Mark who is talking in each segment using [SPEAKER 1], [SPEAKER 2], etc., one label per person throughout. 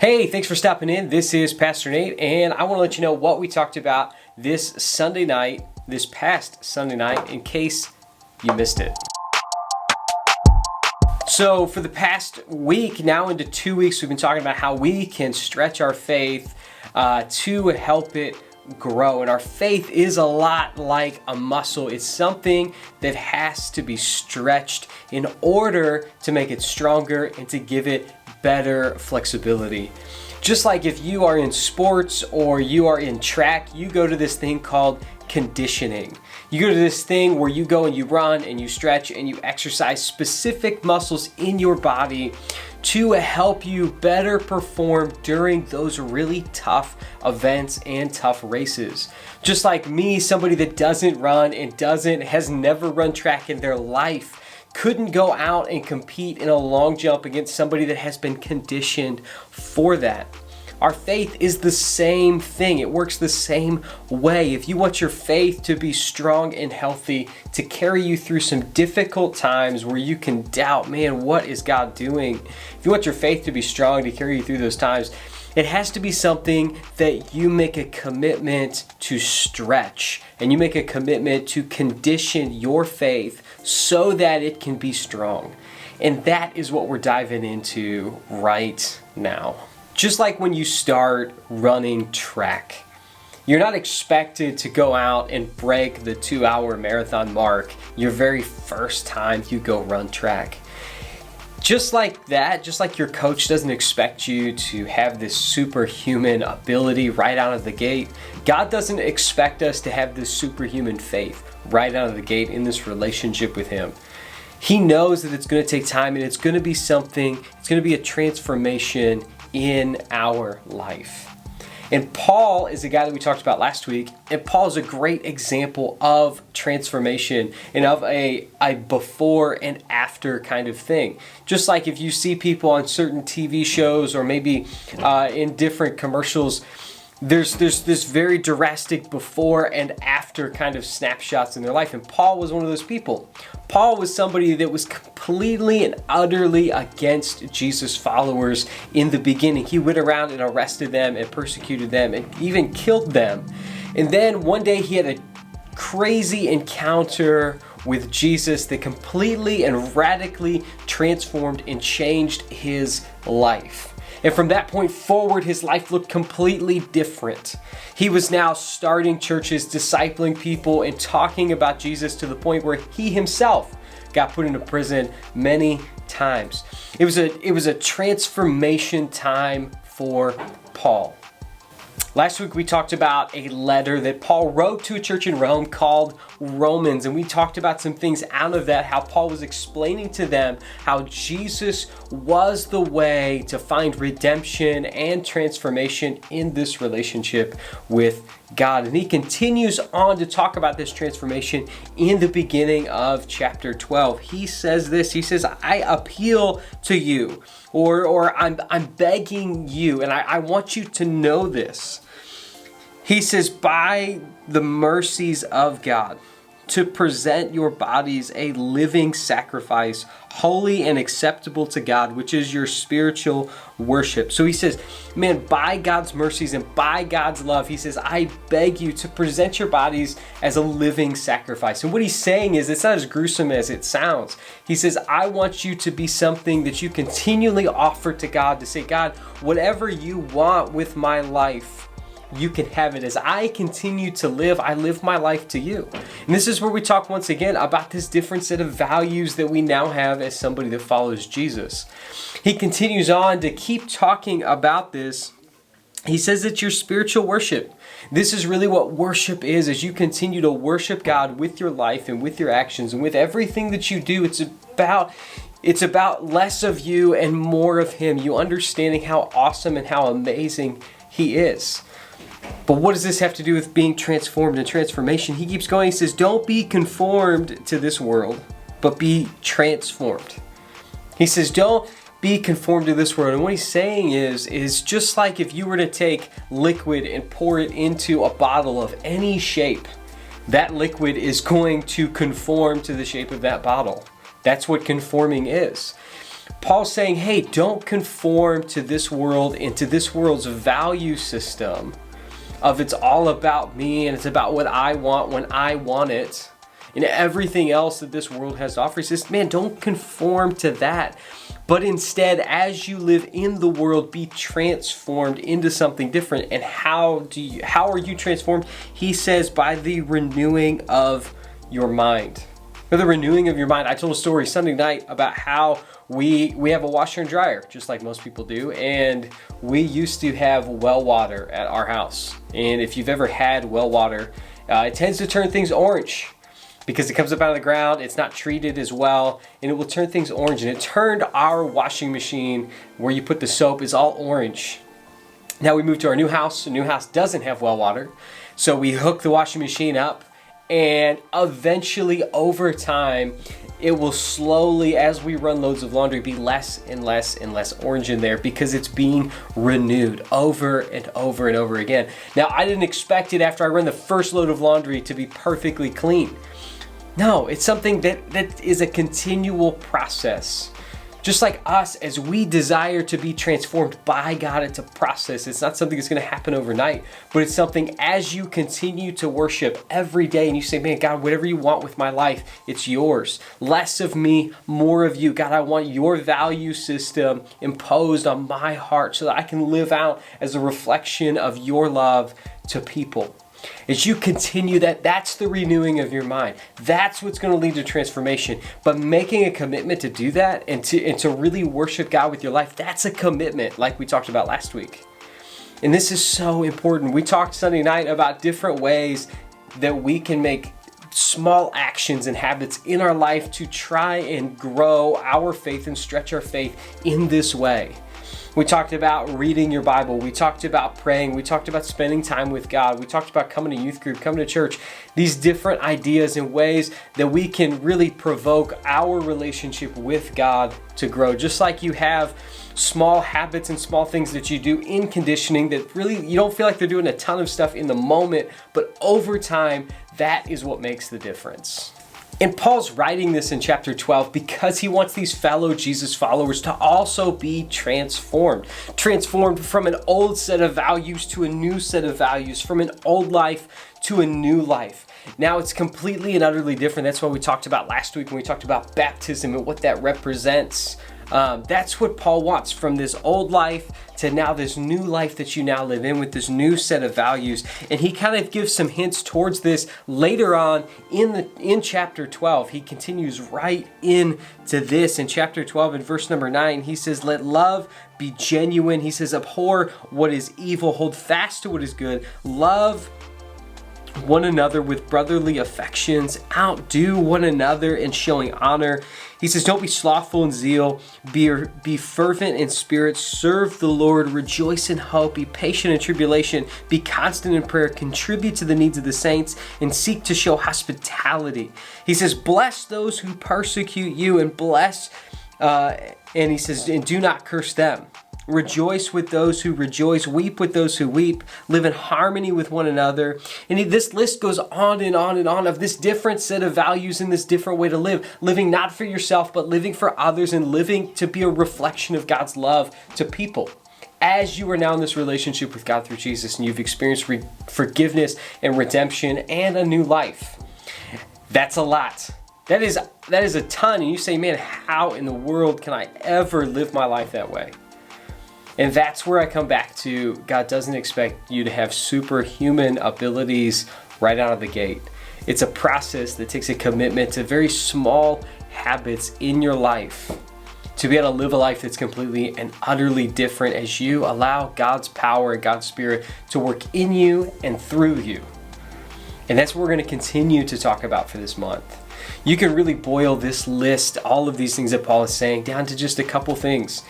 [SPEAKER 1] Hey, thanks for stopping in. This is Pastor Nate, and I want to let you know what we talked about this past Sunday night, in case you missed it. So for the past week, now into 2 weeks, we've been talking about how we can stretch our faith to help it grow. And our faith is a lot like a muscle. It's something that has to be stretched in order to make it stronger and to give it better flexibility. Just like if you are in sports or you are in track, you go to this thing called conditioning. You go to this thing where you go and you run and you stretch and you exercise specific muscles in your body to help you better perform during those really tough events and tough races. Just like me, somebody that doesn't run and has never run track in their life, couldn't go out and compete in a long jump against somebody that has been conditioned for that. Our faith is the same thing. It works the same way. If you want your faith to be strong and healthy, to carry you through some difficult times where you can doubt, man, what is God doing? If you want your faith to be strong, to carry you through those times, it has to be something that you make a commitment to stretch, and you make a commitment to condition your faith so that it can be strong. And that is what we're diving into right now. Just like when you start running track, you're not expected to go out and break the 2-hour marathon mark your very first time you go run track. Just like that, just like your coach doesn't expect you to have this superhuman ability right out of the gate, God doesn't expect us to have this superhuman faith right out of the gate in this relationship with Him. He knows that it's going to take time, and it's going to be a transformation in our life. And Paul is the guy that we talked about last week, and Paul is a great example of transformation and of a before and after kind of thing. Just like if you see people on certain TV shows or maybe in different commercials, there's this very drastic before and after kind of snapshots in their life, and Paul was one of those people. Paul was somebody that was completely and utterly against Jesus' followers in the beginning. He went around and arrested them and persecuted them and even killed them. And then one day he had a crazy encounter with Jesus that completely and radically transformed and changed his life. And from that point forward, his life looked completely different. He was now starting churches, discipling people, and talking about Jesus to the point where he himself got put into prison many times. It was a transformation time for Paul. Last week we talked about a letter that Paul wrote to a church in Rome called Romans, and we talked about some things out of that, how Paul was explaining to them how Jesus was the way to find redemption and transformation in this relationship with God. And he continues on to talk about this transformation in the beginning of chapter 12. He says this, he says, I appeal to you, or I'm begging you, and I want you to know this. He says, by the mercies of God, to present your bodies a living sacrifice, holy and acceptable to God, which is your spiritual worship. So he says, man, by God's mercies and by God's love, he says, I beg you to present your bodies as a living sacrifice. And what he's saying is, it's not as gruesome as it sounds. He says, I want you to be something that you continually offer to God, to say, God, whatever you want with my life, you can have it. As I continue to live, I live my life to you. And this is where we talk once again about this different set of values that we now have as somebody that follows Jesus. He continues on to keep talking about this. He says it's your spiritual worship. This is really what worship is. As you continue to worship God with your life and with your actions and with everything that you do, it's about less of you and more of Him. You understanding how awesome and how amazing He is. But what does this have to do with being transformed and transformation? He keeps going. He says, don't be conformed to this world, but be transformed. He says, don't be conformed to this world. And what he's saying is just like if you were to take liquid and pour it into a bottle of any shape, that liquid is going to conform to the shape of that bottle. That's what conforming is. Paul's saying, hey, don't conform to this world and to this world's value system of it's all about me and it's about what I want when I want it. And everything else that this world has to offer. He says, man, don't conform to that. But instead, as you live in the world, be transformed into something different. And how are you transformed? He says, by the renewing of your mind. By the renewing of your mind. I told a story Sunday night about how we have a washer and dryer, just like most people do. And we used to have well water at our house. And if you've ever had well water, it tends to turn things orange. Because it comes up out of the ground, it's not treated as well, and it will turn things orange. And it turned our washing machine, where you put the soap, is all orange. Now we moved to our new house. The new house doesn't have well water. So we hook the washing machine up, and eventually over time, it will slowly, as we run loads of laundry, be less and less and less orange in there because it's being renewed over and over and over again. Now, I didn't expect it after I run the first load of laundry to be perfectly clean. No, it's something that is a continual process. Just like us, as we desire to be transformed by God, it's a process. It's not something that's going to happen overnight, but it's something as you continue to worship every day and you say, man, God, whatever you want with my life, it's yours. Less of me, more of you. God, I want your value system imposed on my heart so that I can live out as a reflection of your love to people. As you continue that's the renewing of your mind. That's what's going to lead to transformation. But making a commitment to do that and to really worship God with your life, that's a commitment like we talked about last week. And this is so important. We talked Sunday night about different ways that we can make small actions and habits in our life to try and grow our faith and stretch our faith in this way. We talked about reading your Bible. We talked about praying. We talked about spending time with God. We talked about coming to youth group, coming to church. These different ideas and ways that we can really provoke our relationship with God to grow. Just like you have small habits and small things that you do in conditioning that really you don't feel like they're doing a ton of stuff in the moment, but over time, that is what makes the difference. And Paul's writing this in chapter 12 because he wants these fellow Jesus followers to also be transformed from an old set of values to a new set of values, from an old life to a new life. Now it's completely and utterly different. That's what we talked about last week when we talked about baptism and what that represents. That's what Paul wants, from this old life to now this new life that you now live in with this new set of values. And he kind of gives some hints towards this later on in chapter 12. He continues right into this in chapter 12 in verse number 9. He says, let love be genuine. He says, abhor what is evil, hold fast to what is good, love one another with brotherly affections, outdo one another in showing honor. He says, don't be slothful in zeal, be fervent in spirit, serve the Lord, rejoice in hope, be patient in tribulation, be constant in prayer, contribute to the needs of the saints, and seek to show hospitality. He says, bless those who persecute you, and and he says, and do not curse them. Rejoice with those who rejoice, weep with those who weep, live in harmony with one another. And this list goes on and on and on of this different set of values and this different way to live. Living not for yourself, but living for others, and living to be a reflection of God's love to people. As you are now in this relationship with God through Jesus and you've experienced forgiveness and redemption and a new life. That's a lot. That is a ton. And you say, man, how in the world can I ever live my life that way? And that's where I come back to, God doesn't expect you to have superhuman abilities right out of the gate. It's a process that takes a commitment to very small habits in your life to be able to live a life that's completely and utterly different as you allow God's power and God's Spirit to work in you and through you. And that's what we're going to continue to talk about for this month. You can really boil this list, all of these things that Paul is saying, down to just a couple things.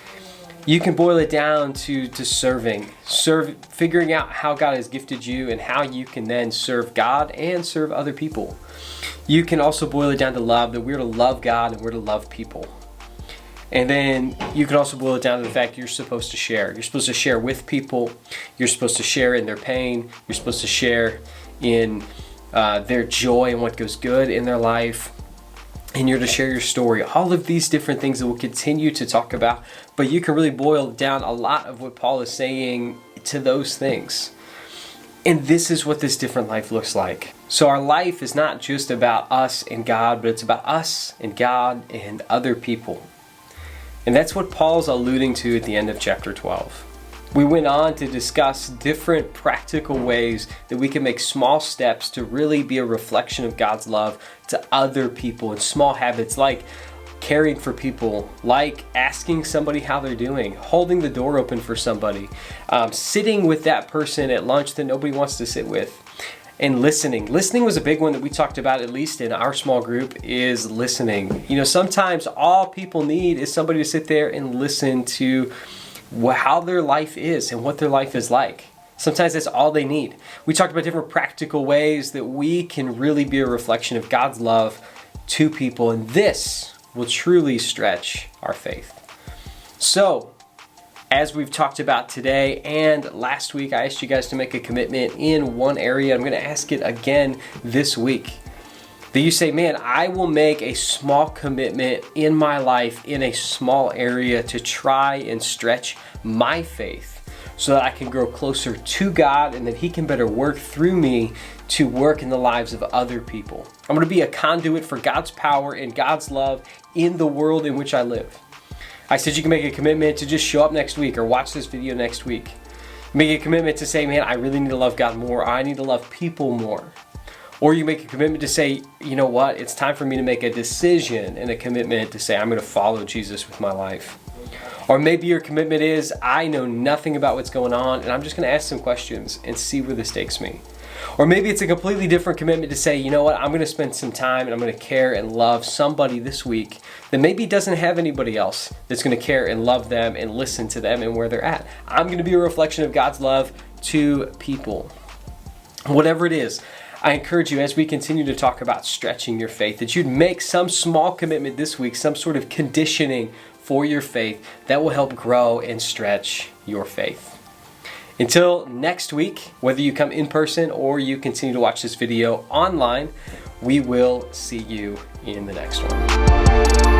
[SPEAKER 1] You can boil it down to serving, figuring out how God has gifted you and how you can then serve God and serve other people. You can also boil it down to love, that we're to love God and we're to love people. And then you can also boil it down to the fact you're supposed to share. You're supposed to share with people. You're supposed to share in their pain. You're supposed to share in their joy and what goes good in their life. and you're to share your story. All of these different things that we'll continue to talk about, but you can really boil down a lot of what Paul is saying to those things. And this is what this different life looks like. So our life is not just about us and God, but it's about us and God and other people. And that's what Paul's alluding to at the end of chapter 12. We went on to discuss different practical ways that we can make small steps to really be a reflection of God's love to other people, and small habits like caring for people, like asking somebody how they're doing, holding the door open for somebody, sitting with that person at lunch that nobody wants to sit with, and listening. Listening was a big one that we talked about, at least in our small group, is listening. You know, sometimes all people need is somebody to sit there and listen to how their life is and what their life is like. Sometimes that's all they need. We talked about different practical ways that we can really be a reflection of God's love to people, and this will truly stretch our faith. So, as we've talked about today and last week, I asked you guys to make a commitment in one area. I'm going to ask it again this week. That you say, man, I will make a small commitment in my life in a small area to try and stretch my faith so that I can grow closer to God and that He can better work through me to work in the lives of other people. I'm going to be a conduit for God's power and God's love in the world in which I live. I said you can make a commitment to just show up next week or watch this video next week. Make a commitment to say, man, I really need to love God more. I need to love people more. Or you make a commitment to say, you know what, it's time for me to make a decision and a commitment to say I'm going to follow Jesus with my life. Or maybe your commitment is, I know nothing about what's going on and I'm just going to ask some questions and see where this takes me. Or maybe it's a completely different commitment to say, you know what, I'm going to spend some time and I'm going to care and love somebody this week that maybe doesn't have anybody else that's going to care and love them and listen to them and where they're at. I'm going to be a reflection of God's love to people. Whatever it is, I encourage you, as we continue to talk about stretching your faith, that you'd make some small commitment this week, some sort of conditioning for your faith that will help grow and stretch your faith. Until next week, whether you come in person or you continue to watch this video online, we will see you in the next one.